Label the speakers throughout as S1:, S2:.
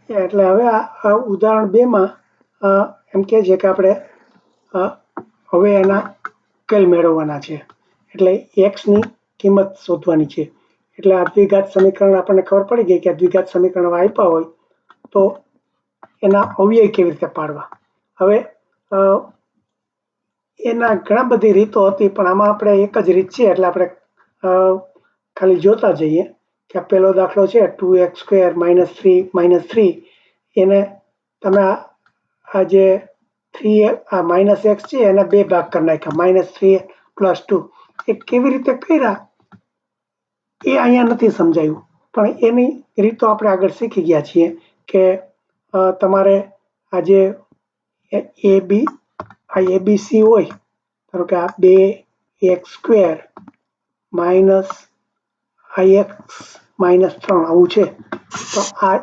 S1: એટલે હવે આ ઉદાહરણ 2 માં એમ કહે છે કે આપણે હવે એના ઉકેલ મેળવવાના છે, એટલે x ની કિંમત શોધવાની છે. એટલે આ દ્વિઘાત સમીકરણ આપણને ખબર પડી ગઈ કે દ્વિઘાત સમીકરણ આપ્યા હોય તો એના અવયવ કેવી રીતે પાડવા. હવે એના ઘણા બધી રીતો હતી, પણ આમાં આપણે એક જ રીત છે, એટલે આપણે ખાલી જોતા જઈએ કે પહેલો દાખલો છે 2x² - 3 એને તમે આ જે 3 - x છે એને 2 ભાગ કરી નાખ્યા, -3 + 2. એ કેવી રીતે કર્યા એ અહીંયા નથી સમજાયું, પણ એની રીતો આપણે આગળ શીખી ગયા છીએ કે તમારે આ જે ABC હોય, ધારો કે આ 2x² - ix - 3 આવું છે, તો આ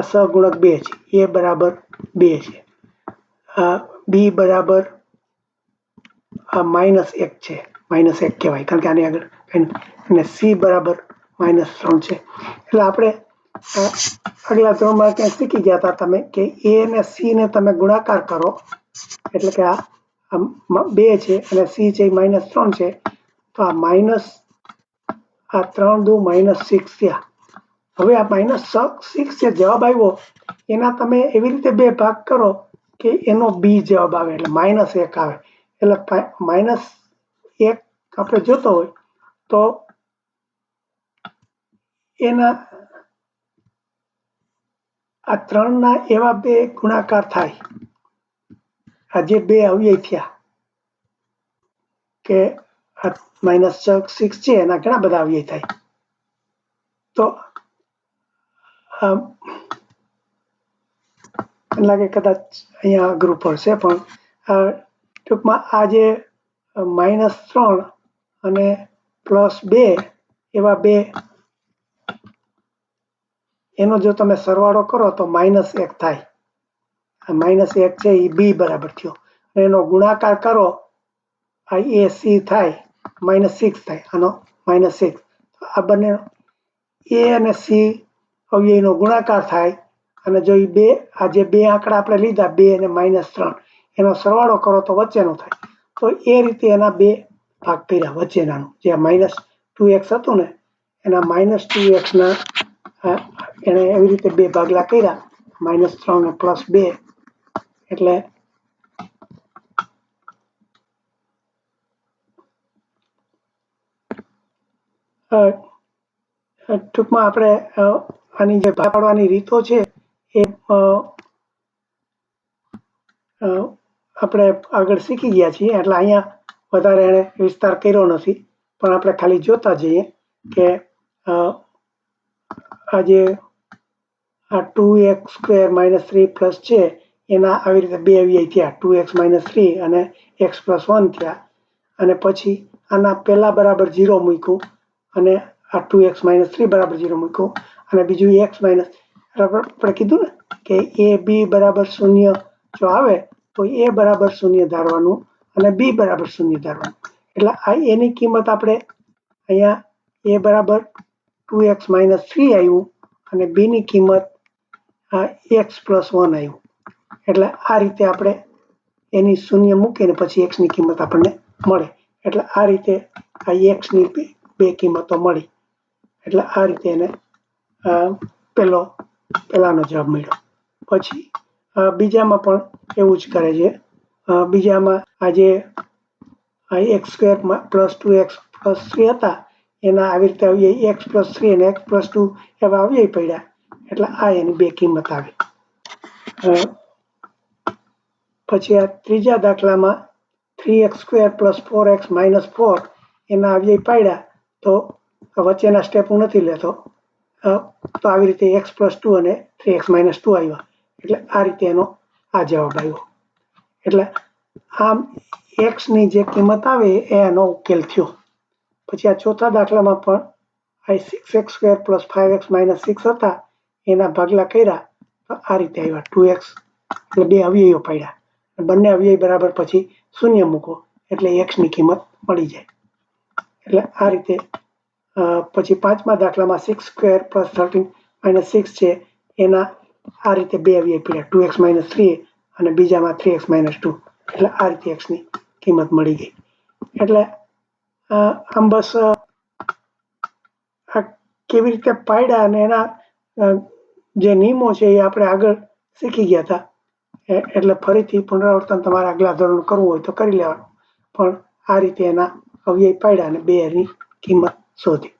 S1: સહગુણક 2 છે, a બરાબર 2 છે, b બરાબર -1 છે, -1 કહેવાય કારણ કે આની આગળ અને c બરાબર -3 છે. એટલે આપણે આગલા ધોરણમાં ક્યાંક શીખી ગયા હતા તમે કે a અને c ને તમે ગુણાકાર કરો, એટલે કે આ 2 છે અને c છે -3 છે, તો આ -3 × 2 -6 થયા. હવે આ -6 જે જવાબ આવ્યો એના તમે એવી રીતે 2 ભાગ કરો કે એનો b જવાબ આવે, એટલે -1 આવે. એટલે -1 આપણે જોતો હોય તો એના આ 3 ના એવા 2 ગુણાકાર થાય, આ જે 2 અવયવ થયા કે -6 છે એના ઘણા બધા અવયવ થાય. તો લાગે કદાચ અહીંયા અઘરું પડશે, પણ ટૂંકમાં આ જે -3 અને +2 એવા 2 એનો જો તમે સરવાળો કરો તો -1 થાય. આ -1 છે એ b બરાબર થયો, અને એનો ગુણાકાર કરો આ ac થાય -6 થાય, આનો -6. આ બંને a અને c અવયવનો ગુણાકાર થાય, અને જો આ જે 2 આંકડા આપણે લીધા 2 અને -3 એનો સરવાળો કરો તો વચ્ચેનો થાય. તો એ રીતે એના 2 ભાગ કર્યા વચ્ચેનાનું, જે -2x હતું ને એના -2x ના એને એવી રીતે 2 ભાગલા કર્યા, -3 અને +2. એટલે ટૂંકમાં આપણે આની જે ભાગ પાડવાની રીતો છે એ આપણે આગળ શીખી ગયા છીએ, એટલે અહીંયા વધારે એને વિસ્તાર કર્યો નથી, પણ આપણે ખાલી જોતા જઈએ કે આ જે 2x² - 3 + છે એના આવી રીતે 2 અવયવ થયા, 2x - 3 અને x + 1 થયા. અને પછી આના પહેલા બરાબર 0 મૂક્યું, અને આ 2x - 3 બરાબર 0 મૂક્યું, અને બીજું x આપણે કીધું ને કે a b બરાબર 0 જો આવે તો a બરાબર 0 ધારવાનું અને b બરાબર 0 ધારવાનું. એટલે આ એની કિંમત આપણે અહીંયા a બરાબર 2x - 3 આવ્યું અને b ની કિંમત x + 1 આવ્યું. એટલે આ રીતે આપણે એની 0 મૂકીને પછી x ની કિંમત આપણને મળે. એટલે આ રીતે આ x ની 2 કિંમતો મળી. એટલે આ રીતે એને પહેલાનો જવાબ મળ્યો. પછી બીજામાં પણ એવું જ કરે છે. બીજામાં આજે x² + 2x + 3 હતા એના આવી રીતે અવયવ x + 3 અને x + 2 એવા અવયવ પડ્યા, એટલે આ એની 2 કિંમત આવી. પછી આ ત્રીજા દાખલામાં 3x² + 4x - 4 એના અવયવ પાડ્યા, તો વચ્ચેના સ્ટેપ હું નથી લેતો, તો આવી રીતે x + 2 અને 3x - 2 આવ્યા. એટલે આ રીતે એનો આ જવાબ આવ્યો. એટલે આમ x ની જે કિંમત આવે એનો ઉકેલ થયો. પછી આ ચોથા દાખલામાં પણ આ 6x² + 5x - 6 હતા એના ભાગલા કર્યા, તો આ રીતે આવ્યા 2x, એટલે 2 અવયવો પાડ્યા, બંને અવયવ બરાબર પછી 0 મૂકો એટલે x ની કિંમત મળી જાય. એટલે આ રીતે પછી પાંચમા દાખલામાં 6² + 13 - 6 છે એના આ રીતે બે અવયવ પડ્યા 2x - 3 અને બીજામાં 3x - 2 એટલે આ રીતે x ની કિંમત મળી ગઈ. એટલે આમ બસ આ કેવી રીતે પાડ્યા અને એના જે નિયમો છે એ આપણે આગળ શીખી ગયા હતા. એટલે ફરીથી પુનરાવર્તન તમારે આગલા ધોરણ કરવું હોય તો કરી લેવાનું, પણ આ રીતે એના અવયવ પાડ્યા અને બે એની કિંમત શોધી.